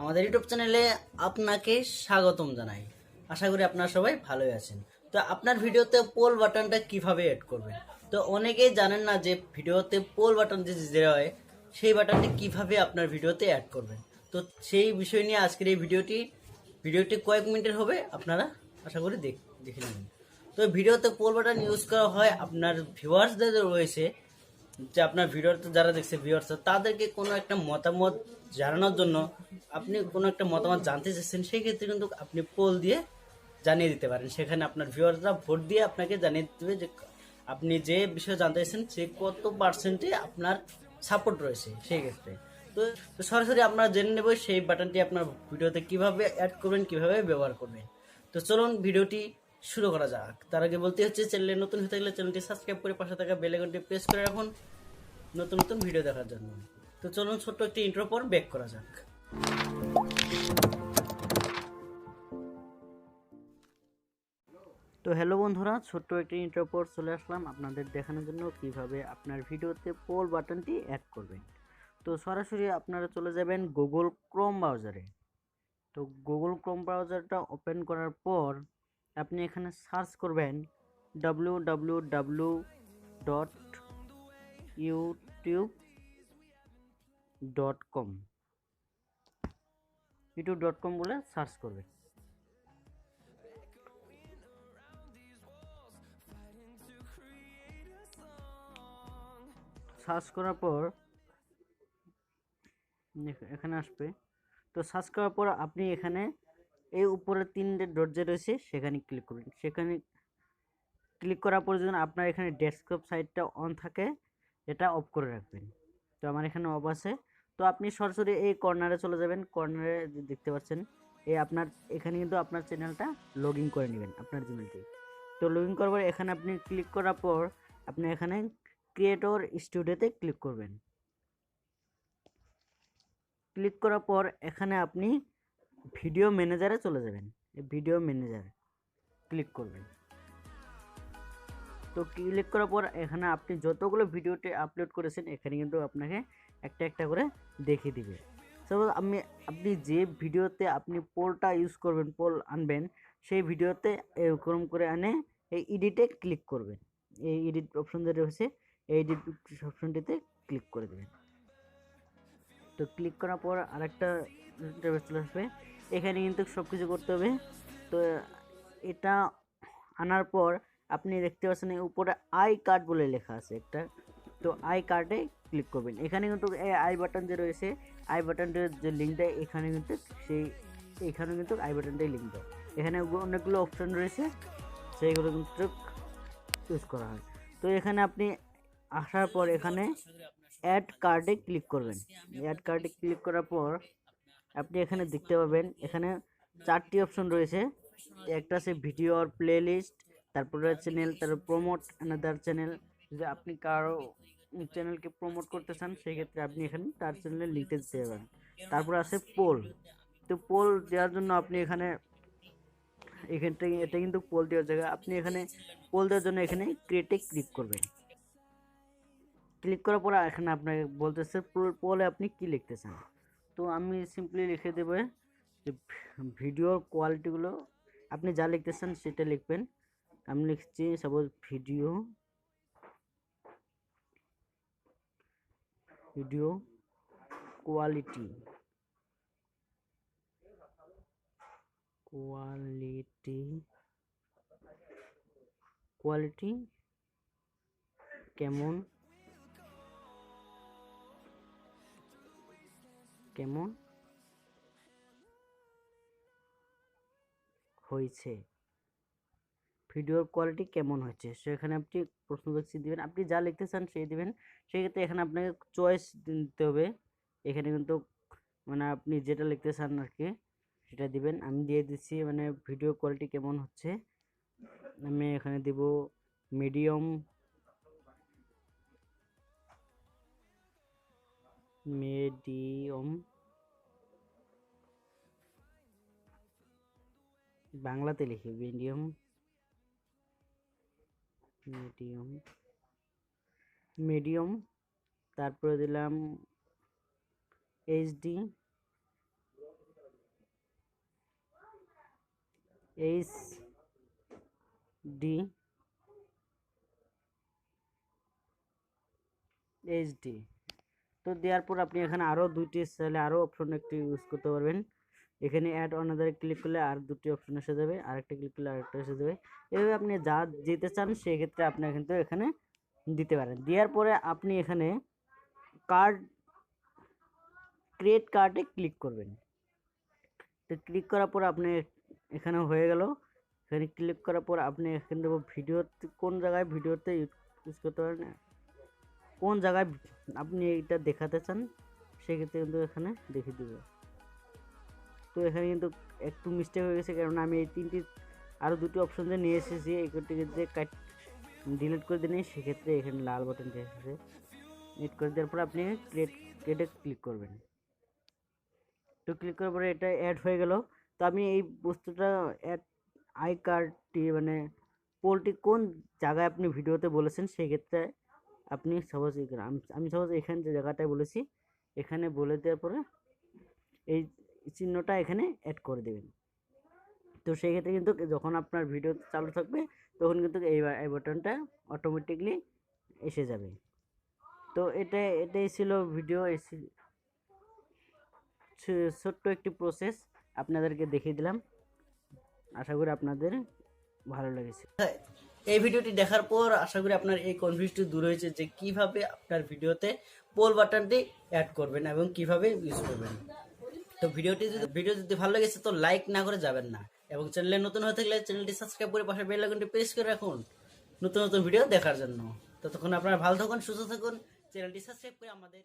আমাদের ইউটিউব চ্যানেলে আপনাকে স্বাগতম জানাই। আশা করি আপনারা সবাই ভালোই আছেন। তো আপনার ভিডিওতে পোল বাটনটা কিভাবে অ্যাড করবেন? তো অনেকেই জানেন না যে ভিডিওতে পোল বাটন যে হয় সেই বাটনটি কিভাবে আপনার ভিডিওতে অ্যাড করবেন। তো সেই বিষয় নিয়ে আজকের এই ভিডিওটি কয়েক মিনিটের হবে, আপনারা আশা করি দেখে নেবেন। তো ভিডিওতে পোল বাটন ইউজ করা হয় আপনার ভিউয়ার্সদের রয়েছে, যে আপনার ভিডিওতে যারা দেখছে ভিউয়ার্স তাদেরকে কোনো একটা মতামত জানানোর জন্য। আপনি কোনো একটা মতামত জানতে চাচ্ছেন, সেই ক্ষেত্রে কিন্তু আপনি পোল দিয়ে জানিয়ে দিতে পারেন। সেখানে আপনার ভিউয়ার্সরা ভোট দিয়ে আপনাকে জানিয়ে দেবে যে আপনি যে বিষয়ে জানতে চাচ্ছেন সে কত পার্সেন্টে আপনার সাপোর্ট রয়েছে সেই ক্ষেত্রে। তো তো সরাসরি আমরা জেনে নেব সেই বাটনটি আপনার ভিডিওতে কিভাবে অ্যাড করবেন, কিভাবে ব্যবহার করবেন। তো চলুন ভিডিওটি শুরু করা যাক। তার আগে বলতে হচ্ছে, চ্যানেলে নতুন হয়ে থাকলে চ্যানেলটি সাবস্ক্রাইব করে পাশে থাকা বেল আইকনটি প্রেস করে রাখুন নতুন নতুন ভিডিও দেখার জন্য। তো চলুন ছোট্ট একটি ইন্ট্রো পর ব্যাক করা যাক। তো হ্যালো বন্ধুরা, ছোট্ট একটি ইন্ট্রো পর চলে আসলাম আপনাদের দেখানোর জন্য কিভাবে আপনার ভিডিওতে পোল বাটনটি অ্যাড করবেন। তো সরাসরি আপনারা চলে যাবেন গুগল ক্রোম ব্রাউজারে। তো গুগল ক্রোম ব্রাউজারটা ওপেন করার পর আপনি এখানে সার্চ করবেন www.youtube.com youtube.com বলে সার্চ করবেন। সার্চ করার পর এখানে আসবে। তো সার্চ করার পর আপনি এখানে এই উপরে তিনটে ডট যে রয়েছে সেখানে ক্লিক করবেন। সেখানে ক্লিক করার পর যদি আপনার এখানে ডেস্কটপ সাইটটা অন থাকে এটা অফ করে রাখবেন। তো আমার এখানে অফ আছে। তো আপনি সরাসরি এই কর্নারে চলে যাবেন। কর্নারে দেখতে পাচ্ছেন এই আপনার এখানে কিন্তু আপনার চ্যানেলটা লগ ইন করে নেবেন আপনার জিমেলটি। তো লগ ইন করার পর এখানে আপনি ক্লিক করার পর আপনি এখানে ক্রিয়েটর স্টুডিওতে ক্লিক করবেন। ক্লিক করার পর এখানে আপনি ভিডিও ম্যানেজারে চলে যাবেন। এই ভিডিও ম্যানেজারে ক্লিক করবেন। তো ক্লিক করার পর এখানে আপনি যতগুলো ভিডিওতে আপলোড করেছেন এখানে কিন্তু আপনাকে একটা একটা করে দেখিয়ে দিবে। সাপোজ আপনি যে ভিডিওতে আপনি পোলটা ইউজ করবেন, পোল আনবেন, সেই ভিডিওতে এরকম করে আনে এই এডিটে ক্লিক করবেন। এই এডিট অপশন যে রয়েছে এই এডিট অপশনটিতে ক্লিক করে দেবেন। তো ক্লিক করার পর আরেকটা ইন্টারফেস চলে আসবে। এখানে কিন্তু সব কিছু করতে হবে। তো এটা আনার পর আপনি দেখতে পাচ্ছেন উপরে আই কার্ড বলে লেখা আছে একটা। তো আই কার্ডে ক্লিক করবেন। এখানে কিন্তু এই আই বাটন যে রয়েছে, আই বাটনটির যে লিঙ্কটা এখানে কিন্তু এখানে কিন্তু আই বাটনটাই লিঙ্ক দেয়। এখানে অনেকগুলো অপশন রয়েছে, সেইগুলো কিন্তু ইউজ করা হয়। তো এখানে আপনি আসার পর এখানে অ্যাড কার্ডে ক্লিক করবেন। অ্যাড কার্ডে ক্লিক করার পর আপনি এখানে দেখতে পাবেন এখানে 4টি অপশন রয়েছে। একটা আছে ভিডিও আর প্লে লিস্ট, তারপরে চ্যানেল, তারপর প্রমোট অ্যানাদার চ্যানেল। যদি আপনি কারো চ্যানেলকে প্রমোট করতে চান সেক্ষেত্রে আপনি এখানে তার চ্যানেলের লিঙ্কটা দিতে পারেন। তারপর আছে পোল। তো পোল দেওয়ার জন্য আপনি এখানে থেকে এটা কিন্তু পোল দেওয়ার জায়গা। আপনি এখানে পোল দেওয়ার জন্য এখানে ক্রিয়েটে ক্লিক করবেন। ক্লিক করার পর এখানে আপনাকে বলতেছে পোলে আপনি কি লিখতে চান। তো আমি সিম্পলি লিখে দেবো যে ভিডিওর কোয়ালিটিগুলো আপনি যা লিখতে চান সেটা লিখবেন। আমি লিখছি suppose video quality quality quality কেমন কেমন হয়েছে, ভিডিওর কোয়ালিটি কেমন হয়েছে। সেখানে আপনি প্রশ্নবাচী দিবেন, আপনি যা লিখতে চান সেই দিবেন। সেক্ষেত্রে এখানে আপনাকে চয়েস দিতে হবে। এখানে কিন্তু মানে আপনি যেটা লিখতে চান আর কি সেটা দিবেন। আমি দিয়ে দিচ্ছি মানে ভিডিও কোয়ালিটি কেমন হচ্ছে, আমি এখানে দিব মিডিয়াম মিডিয়াম বাংলাতে লিখি মিডিয়াম মিডিয়াম মিডিয়াম তারপরে দিলাম এইচডি HD HD। তো দেওয়ার পর আপনি এখানে আরও দুইটি চাইলে আরও অপশন একটি ইউজ করতে পারবেন। এখানে অ্যাড অনাদারে ক্লিক করলে আর দুটি অপশন এসে যাবে, আরেকটা ক্লিক করলে আরেকটা এসে যাবে। এভাবে আপনি যা যেতে চান সেক্ষেত্রে আপনি কিন্তু এখানে দিতে পারেন। দেওয়ার পরে আপনি এখানে কার্ড ক্রিয়েট কার্ডে ক্লিক করবেন। তো ক্লিক করার পর আপনি এখানে হয়ে গেল। এখানে ক্লিক করার পর আপনি এখান থেকে ভিডিওতে কোন জায়গায় ভিডিওতে ইউজ করতে পারেন, কোন জায়গায় আপনি এটা দেখাতে চান সেক্ষেত্রে কিন্তু এখানে দেখিয়ে দেবে। তো এখানে কিন্তু একটু মিস্টেক হয়ে গেছে, কারণ আমি এই তিনটি আরও দুটি অপশন যে নিয়ে এসেছি এইটিকে যে ডিলিট করে দিই সেক্ষেত্রে এখানে লাল বাটনটি এসেছে। ডিলিট করে দেওয়ার পর আপনি ক্রিয়েটে ক্লিক করবেন। তো ক্লিক করার পরে এটা অ্যাড হয়ে গেল। তো আমি এই বস্তুটা অ্যাড আই কার্ডটি মানে পোলটি কোন জায়গায় আপনি ভিডিওতে বলেছেন সেক্ষেত্রে আপনি সাপোজ আমি সাপোজ এখানে যে জায়গাটায় বলেছি এখানে বলে দেওয়ার পরে এই চিহ্নটা এখানে অ্যাড করে দেবেন। তো সেই ক্ষেত্রে কিন্তু যখন আপনার ভিডিও চালু থাকবে তখন কিন্তু এই বাটনটা অটোমেটিকলি এসে যাবে। তো এটাই ছিল ভিডিও, ছোট্ট একটি প্রসেস আপনাদেরকে দেখিয়ে দিলাম। আশা করি আপনাদের ভালো লেগেছে। এই ভিডিওটি দেখার পর আশা করি আপনার এই কনফিউজটি দূর হয়েছে যে কিভাবে আপনার ভিডিওতে পোল বাটনটি অ্যাড করবেন এবং কিভাবে ইউজ করবেন। তো ভিডিও যদি ভালো লেগেছে তো লাইক না করে যাবেন না, এবং চ্যানেলে নতুন হয়ে থাকলে চ্যানেলটি সাবস্ক্রাইব করে পাশে বেল আইকনটি প্রেস করে রাখুন নতুন নতুন ভিডিও দেখার জন্য। ততক্ষণ আপনারা ভালো থাকুন, সুস্থ থাকুন, চ্যানেলটি সাবস্ক্রাইব করে আমাদের